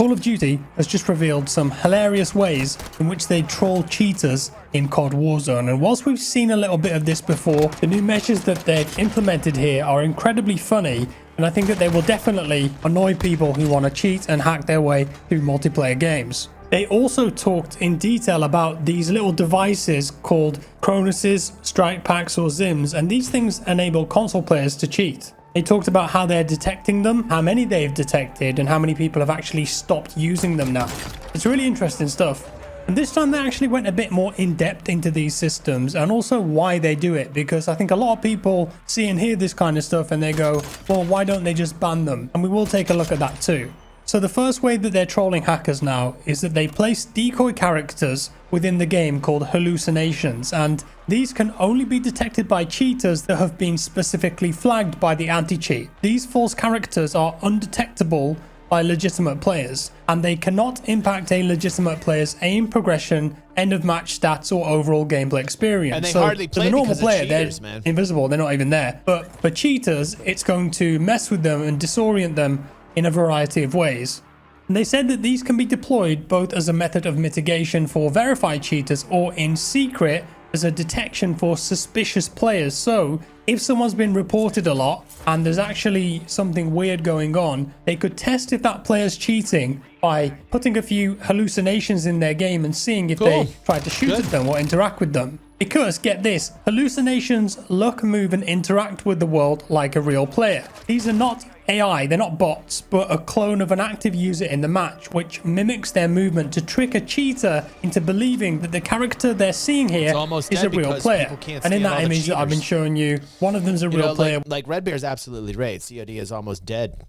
Call of Duty has just revealed some hilarious ways in which they troll cheaters in COD Warzone, and whilst we've seen a little bit of this before, the new measures that they've implemented here are incredibly funny, and I think that they will definitely annoy people who want to cheat and hack their way through multiplayer games. They also talked in detail about these little devices called Cronus's, Strike Packs or Zims, and these things enable console players to cheat. They talked about how they're detecting them, how many they've detected, and how many people have actually stopped using them now. It's really interesting stuff. And this time they actually went a bit more in depth into these systems and also why they do it, because I think a lot of people see and hear this kind of stuff and they go, well, why don't they just ban them? And we will take a look at that too. So the first way that they're trolling hackers now is that they place decoy characters within the game called hallucinations, and these can only be detected by cheaters that have been specifically flagged by the anti-cheat. These false characters are undetectable by legitimate players, and they cannot impact a legitimate player's aim, progression, end of match stats, or overall gameplay experience. And they hardly play the normal because player, of cheaters, they're man. invisible, they're not even there. But for cheaters, it's going to mess with them and disorient them in a variety of ways. And they said that these can be deployed both as a method of mitigation for verified cheaters or in secret as a detection for suspicious players. So if someone's been reported a lot and there's actually something weird going on, they could test if that player's cheating by putting a few hallucinations in their game and seeing if they try to shoot at them or interact with them. Because, get this, hallucinations look, move and interact with the world like a real player. These are not AI, they're not bots, but a clone of an active user in the match, which mimics their movement to trick a cheater into believing that the character they're seeing here is a real player. And in that image that I've been showing you, one of them's a real player. Like Red Bear's absolutely right. COD is almost dead.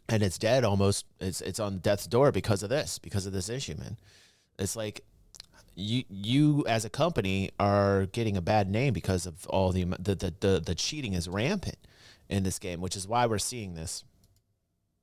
And it's dead almost. It's on death's door because of this issue, man. It's like you as a company are getting a bad name because of all the cheating is rampant in this game, which is why we're seeing this.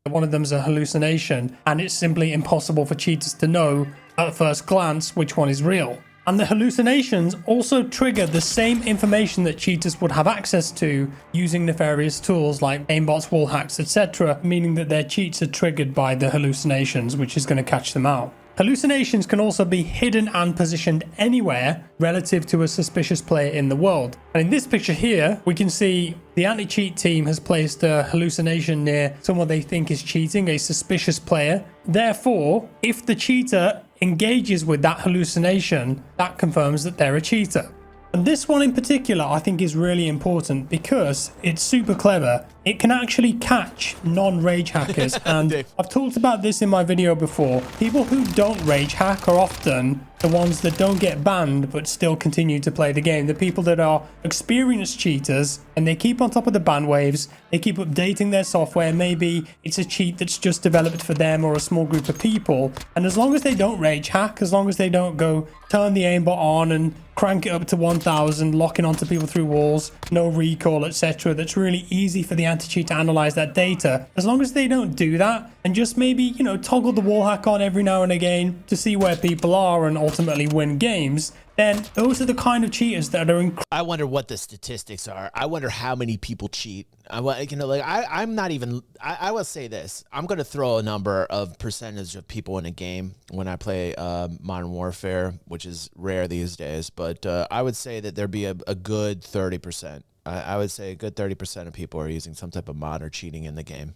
One of them's a hallucination, and it's simply impossible for cheaters to know at first glance which one is real. And the hallucinations also trigger the same information that cheaters would have access to using nefarious tools like aimbots, wall hacks, etc., meaning that their cheats are triggered by the hallucinations, which is going to catch them out. Hallucinations can also be hidden and positioned anywhere relative to a suspicious player in the world. And in this picture here, we can see the anti-cheat team has placed a hallucination near someone they think is cheating, a suspicious player. Therefore, if the cheater engages with that hallucination, that confirms that they're a cheater. And this one in particular I think is really important because it's super clever. It can actually catch non-rage hackers, and I've talked about this in my video before. People who don't rage hack are often the ones that don't get banned but still continue to play the game. The people that are experienced cheaters and they keep on top of the ban waves, they keep updating their software. Maybe it's a cheat that's just developed for them or a small group of people, and as long as they don't rage hack, as long as they don't go turn the aimbot on and crank it up to 1000, locking onto people through walls, no recoil, etc., that's really easy for the anti-cheat to analyze that data. As long as they don't do that and just maybe, you know, toggle the wall hack on every now and again to see where people are and ultimately win games, then those are the kind of cheaters that are I wonder what the statistics are. I wonder how many people cheat. I'm not even, I will say this. I'm going to throw a number of percentage of people in a game when I play Modern Warfare, which is rare these days, but I would say that there'd be a good 30%. I would say a good 30% of people are using some type of mod or cheating in the game.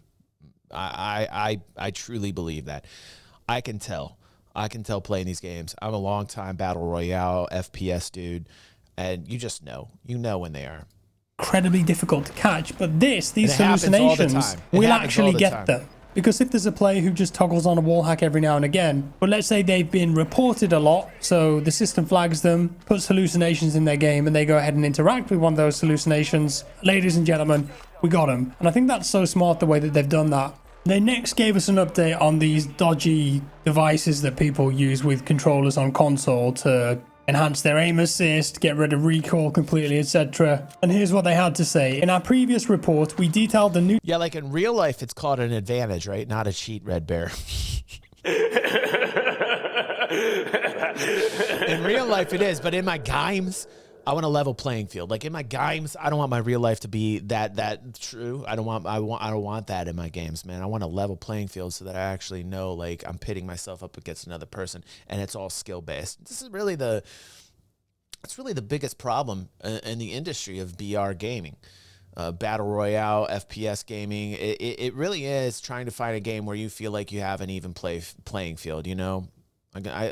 I truly believe that. I can tell playing these games. I'm a long time Battle Royale, FPS dude, and you just know. You know when they are. Incredibly difficult to catch, but these hallucinations will actually get them. Because if there's a player who just toggles on a wall hack every now and again, but let's say they've been reported a lot, so the system flags them, puts hallucinations in their game, and they go ahead and interact with one of those hallucinations, ladies and gentlemen, we got them. And I think that's so smart the way that they've done that. They next gave us an update on these dodgy devices that people use with controllers on console to enhance their aim assist, get rid of recoil completely, etc. And here's what they had to say. In our previous report, we detailed the new... Yeah, like in real life, it's called an advantage, right? Not a cheat, Red Bear. In real life, it is. But in my games, I want a level playing field. Like in my games, I don't want my real life to be that true. I don't want that in my games, man. I want a level playing field so that I actually know like I'm pitting myself up against another person and it's all skill based. This is really the biggest problem in the industry of BR gaming. Battle Royale, FPS gaming. It really is trying to find a game where you feel like you have an even playing field, you know?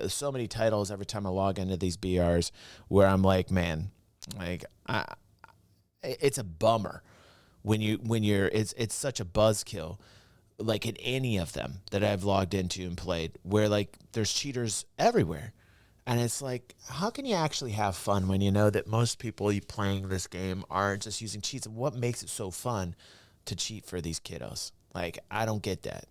So many titles every time I log into these BRs where I'm like, man, like it's a bummer when you're it's such a buzzkill, like in any of them that I've logged into and played, where like there's cheaters everywhere, and it's like, how can you actually have fun when you know that most people playing this game are just using cheats? And what makes it so fun to cheat for these kiddos? Like, I don't get that.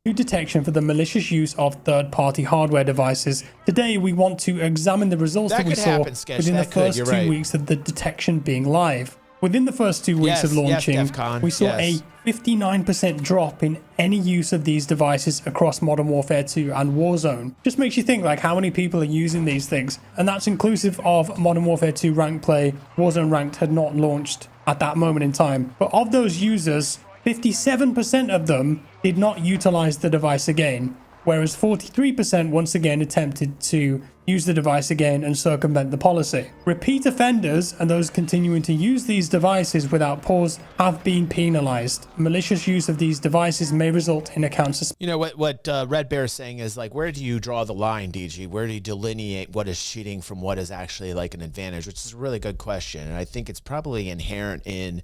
New detection for the malicious use of third-party hardware devices. Today, we want to examine the results that we saw within the first 2 weeks of the detection being live. Within the first 2 weeks of launching, we saw a 59% drop in any use of these devices across Modern Warfare 2 and Warzone. Just makes you think like how many people are using these things, and that's inclusive of Modern Warfare 2 ranked play. Warzone ranked had not launched at that moment in time, but of those users, 57% of them did not utilize the device again, whereas 43% once again attempted to use the device again and circumvent the policy. Repeat offenders and those continuing to use these devices without pause have been penalized. Malicious use of these devices may result in account suspension. You know what Red Bear is saying is like, where do you draw the line, DG? Where do you delineate what is cheating from what is actually like an advantage? Which is a really good question, and I think it's probably inherent in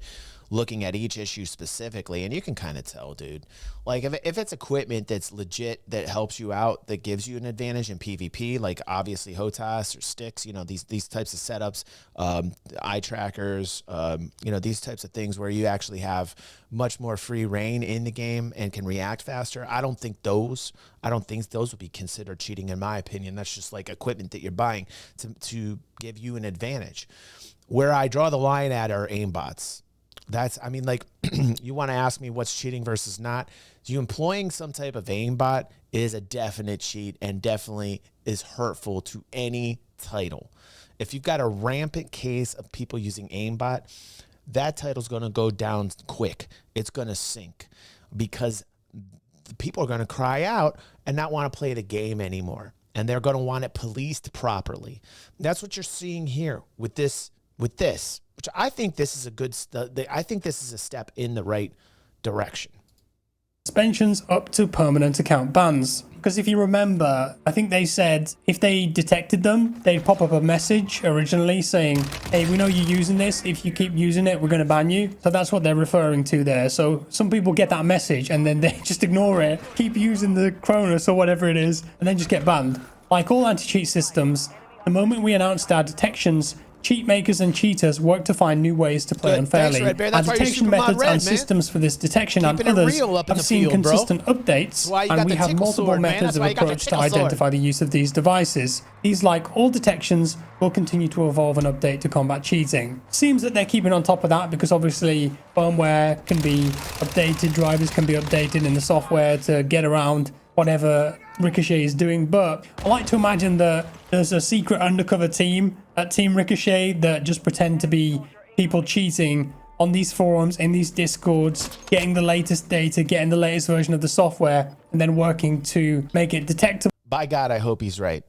looking at each issue specifically, and you can kind of tell, dude. Like if it's equipment that's legit, that helps you out, that gives you an advantage in PvP, like obviously HOTAS or sticks, you know, these types of setups, eye trackers, you know, these types of things where you actually have much more free reign in the game and can react faster. I don't think those would be considered cheating, in my opinion. That's just like equipment that you're buying to give you an advantage. Where I draw the line at are aimbots. I mean, like, you want to ask me what's cheating versus not? You employing some type of aimbot is a definite cheat and definitely is hurtful to any title. If you've got a rampant case of people using aimbot, that title's going to go down quick. It's going to sink because people are going to cry out and not want to play the game anymore. And they're going to want it policed properly. That's what you're seeing here with this, which I think this is I think this is a step in the right direction. Suspensions up to permanent account bans. Because if you remember, I think they said if they detected them, they'd pop up a message originally saying, hey, we know you're using this. If you keep using it, we're going to ban you. So that's what they're referring to there. So some people get that message and then they just ignore it, keep using the Cronus or whatever it is, and then just get banned. Like all anti-cheat systems, the moment we announced our detections, cheat makers and cheaters work to find new ways to play unfairly. Our detection methods and systems for this detection and others have seen consistent updates, and we have multiple methods of approach to identify the use of these devices. These, like all detections, will continue to evolve and update to combat cheating. Seems that they're keeping on top of that because obviously firmware can be updated, drivers can be updated in the software to get around whatever Ricochet is doing, but I like to imagine that there's a secret undercover team at Team Ricochet that just pretend to be people cheating on these forums, in these discords, getting the latest data, getting the latest version of the software, and then working to make it detectable. By God, I hope he's right.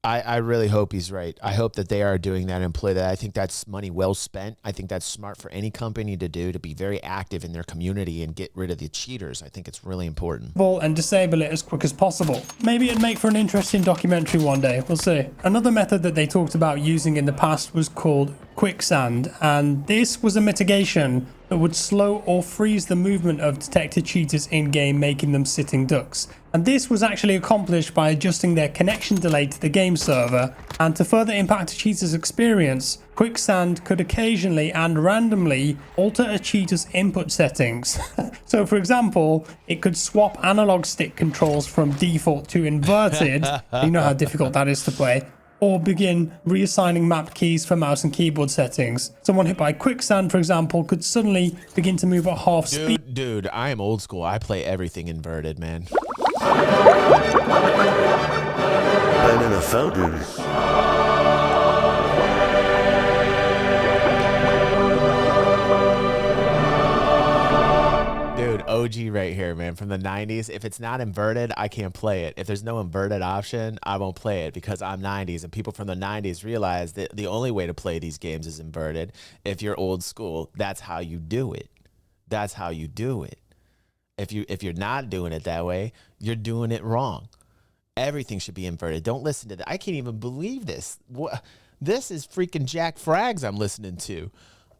I really hope he's right. I hope that they are doing that and employ that. I think that's money well spent. I think that's smart for any company to do, to be very active in their community and get rid of the cheaters. I think it's really important. And disable it as quick as possible. Maybe it'd make for an interesting documentary one day. We'll see. Another method that they talked about using in the past was called quicksand, and this was a mitigation that would slow or freeze the movement of detected cheaters in-game, making them sitting ducks. And this was actually accomplished by adjusting their connection delay to the game server, and to further impact a cheater's experience, quicksand could occasionally and randomly alter a cheater's input settings. So for example, it could swap analog stick controls from default to inverted, you know how difficult that is to play, or begin reassigning map keys for mouse and keyboard settings. Someone hit by quicksand, for example, could suddenly begin to move at half speed. Dude, I am old school. I play everything inverted, man. I'm in a fountain. strategy right here, man, from the 90s. If it's not inverted, I can't play it. If there's no inverted option, I won't play it because I'm 90s. And people from the 90s realize that the only way to play these games is inverted. If you're old school, that's how you do it. That's how you do it. If you're not doing it that way, you're doing it wrong. Everything should be inverted. Don't listen to that. I can't even believe this. This is freaking JackFrags I'm listening to.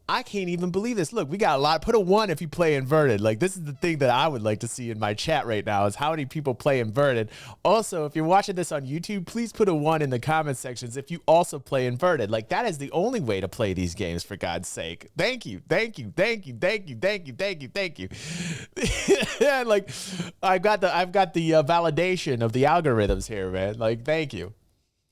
I can't even believe this. Look, we got a lot. Put a 1 if you play inverted. Like, this is the thing that I would like to see in my chat right now is how many people play inverted. Also, if you're watching this on YouTube, please put a 1 in the comment sections if you also play inverted. Like, that is the only way to play these games, for God's sake. Thank you. Thank you. Thank you. Thank you. Thank you. Thank you. Thank you. Yeah, like, I've got the validation of the algorithms here, man. Like, thank you.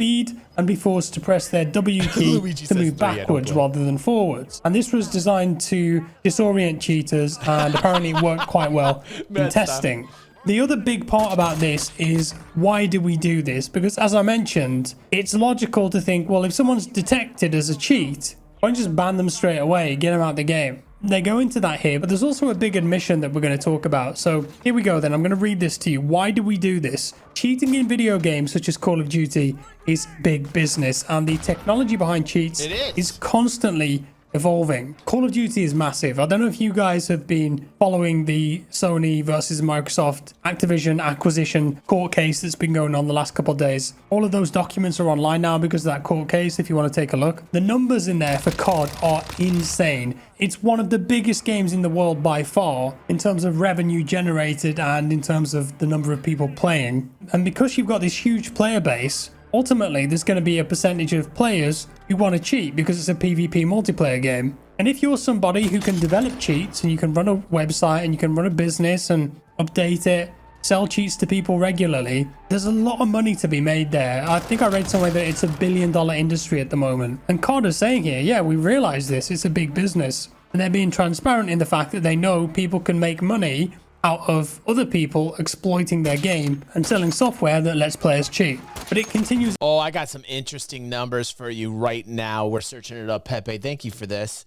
Speed and be forced to press their W key to move backwards rather than forwards. And this was designed to disorient cheaters, and apparently it worked quite well in testing. The other big part about this is, why do we do this? Because as I mentioned, it's logical to think, well, if someone's detected as a cheat, why don't you just ban them straight away, get them out of the game? They go into that here, but there's also a big admission that we're going to talk about. So here we go then. I'm going to read this to you. Why do we do this? Cheating in video games such as Call of Duty is big business, and the technology behind cheats is constantly evolving. Call of Duty is massive. I don't know if you guys have been following the Sony versus Microsoft Activision acquisition court case that's been going on the last couple of days. All of those documents are online now because of that court case, if you want to take a look. The numbers in there for COD are insane. It's one of the biggest games in the world by far in terms of revenue generated and in terms of the number of people playing. And because you've got this huge player base, ultimately there's going to be a percentage of players who want to cheat because it's a PvP multiplayer game. And if you're somebody who can develop cheats and you can run a website and you can run a business and update it, sell cheats to people regularly, there's a lot of money to be made there. I think I read somewhere that it's $1 billion industry at the moment. And COD is saying here, yeah, we realize this, it's a big business. And they're being transparent in the fact that they know people can make money out of other people exploiting their game and selling software that lets players cheat. But it continues. Oh, I got some interesting numbers for you right now. We're searching it up, Pepe. Thank you for this.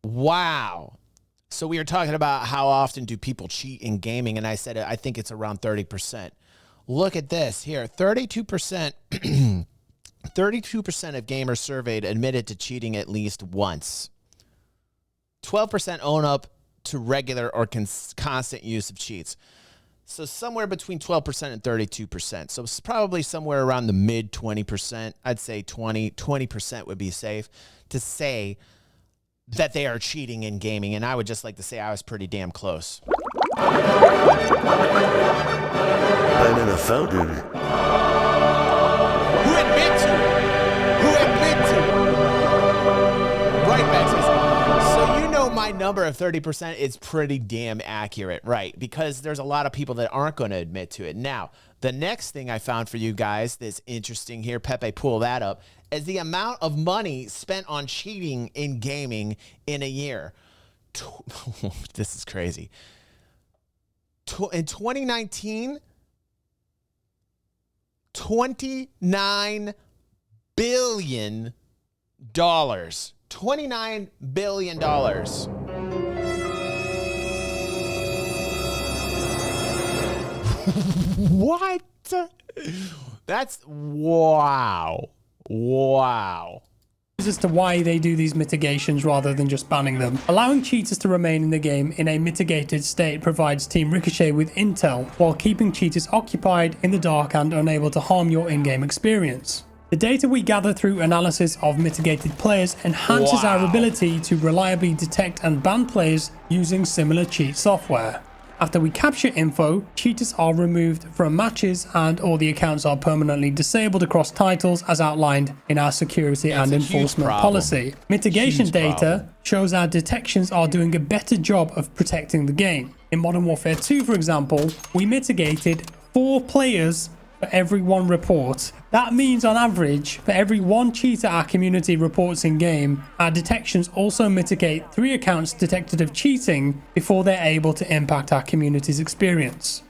Wow. So we are talking about how often do people cheat in gaming, and I said I think it's around 30%. Look at this here. 32% 32% of gamers surveyed admitted to cheating at least once. 12% own up to regular or constant use of cheats. So somewhere between 12% and 32%. So it's probably somewhere around the mid 20%. I'd say 20% would be safe to say that they are cheating in gaming. And I would just like to say I was pretty damn close. I'm in a fountain. Who admit to it? Who admit to it? Right back says, so you know my number of 30% is pretty damn accurate, right? Because there's a lot of people that aren't going to admit to it. Now, the next thing I found for you guys that's interesting here, Pepe, pull that up, is the amount of money spent on cheating in gaming in a year. This is crazy. In 2019, $29 billion. $29 billion. What? That's wow. Wow. As to why they do these mitigations rather than just banning them. Allowing cheaters to remain in the game in a mitigated state provides Team Ricochet with intel, while keeping cheaters occupied in the dark and unable to harm your in-game experience. The data we gather through analysis of mitigated players enhances our ability to reliably detect and ban players using similar cheat software. After we capture info, cheaters are removed from matches and all the accounts are permanently disabled across titles as outlined in our security and enforcement policy. Mitigation data shows our detections are doing a better job of protecting the game. In Modern Warfare 2, for example, we mitigated 4 players for every 1 report. That means on average, for every 1 cheater our community reports in game, our detections also mitigate 3 accounts detected of cheating before they're able to impact our community's experience.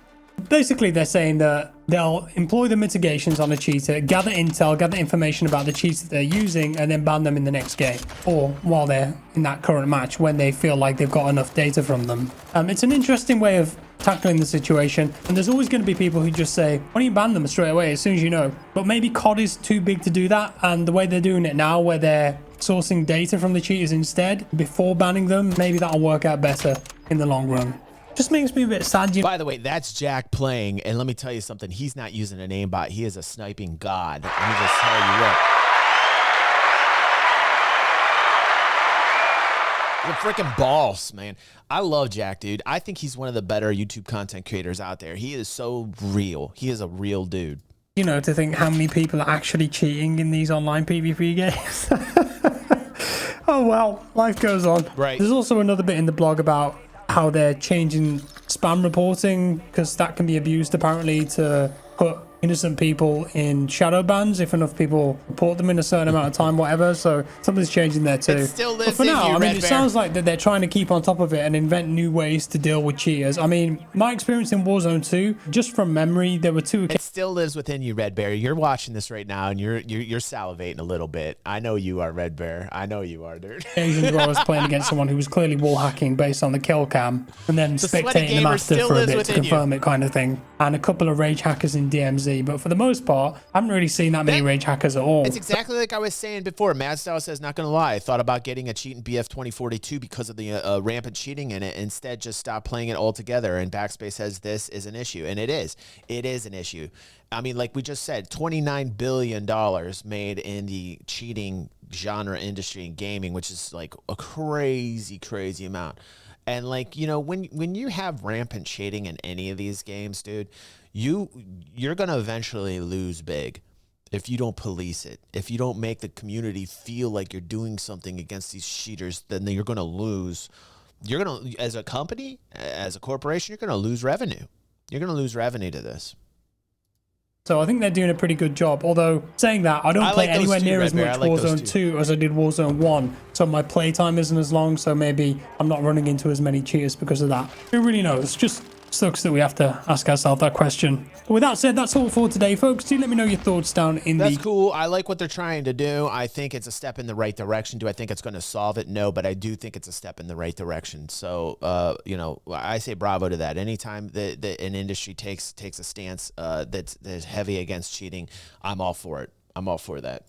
Basically, they're saying that they'll employ the mitigations on a cheater, gather intel, gather information about the cheats that they're using, and then ban them in the next game, or while they're in that current match when they feel like they've got enough data from them. It's an interesting way of tackling the situation, and there's always going to be people who just say, why don't you ban them straight away as soon as you know? But maybe COD is too big to do that, and the way they're doing it now, where they're sourcing data from the cheaters instead before banning them, maybe that'll work out better in the long run. Just makes me a bit sad. By the way, that's Jack playing, and let me tell you something. He's not using an aimbot. He is a sniping god. Let me just tell you what. The freaking boss, man. I love Jack, dude. I think he's one of the better YouTube content creators out there. He is so real. He is a real dude. You know, to think how many people are actually cheating in these online PvP games. Oh, well, life goes on. Right. There's also another bit in the blog about how they're changing spam reporting, because that can be abused apparently to put innocent people in shadow bans if enough people report them in a certain amount of time, whatever. So something's changing there too. It still lives but for in now, you, I mean, Red it Bear. sounds like that they're trying to keep on top of it and invent new ways to deal with cheaters. I mean, my experience in Warzone 2, just from memory, there were two It still lives within you, Red Bear. You're watching this right now, and you're salivating a little bit. I know you are, Red Bear. I know you are, dude. occasions where I was playing against someone who was clearly wall hacking based on the kill cam, and then sweaty spectating them gamer after still for a lives bit to within you. confirm it, kind of thing. And a couple of rage hackers in DMZ, but for the most part, I haven't really seen that many rage hackers at all. It's exactly like I was saying before. Mad Style says, not going to lie, I thought about getting a cheat in BF 2042 because of the rampant cheating in it. Instead, just stop playing it altogether. And Backspace says this is an issue. And it is. It is an issue. I mean, like we just said, $29 billion made in the cheating genre industry in gaming, which is like a crazy, crazy amount. And like, you know, when you have rampant cheating in any of these games, dude, you're going to eventually lose big. If you don't police it, if you don't make the community feel like you're doing something against these cheaters, then you're going to lose. You're going to, as a company, as a corporation, you're going to lose revenue. You're going to lose revenue to this. So I think they're doing a pretty good job. Although, saying that, I don't play anywhere near as much Warzone 2 as I did Warzone 1. So my playtime isn't as long, so maybe I'm not running into as many cheaters because of that. Who really knows? Just sucks that we have to ask ourselves that question. But with that said, that's all for today, folks. Do let me know your thoughts down in That's cool. I like what they're trying to do. I think it's a step in the right direction. Do I think it's going to solve it? No, but I do think it's a step in the right direction. So, you know, I say bravo to that. Anytime that an industry takes a stance that's heavy against cheating, I'm all for it. I'm all for that.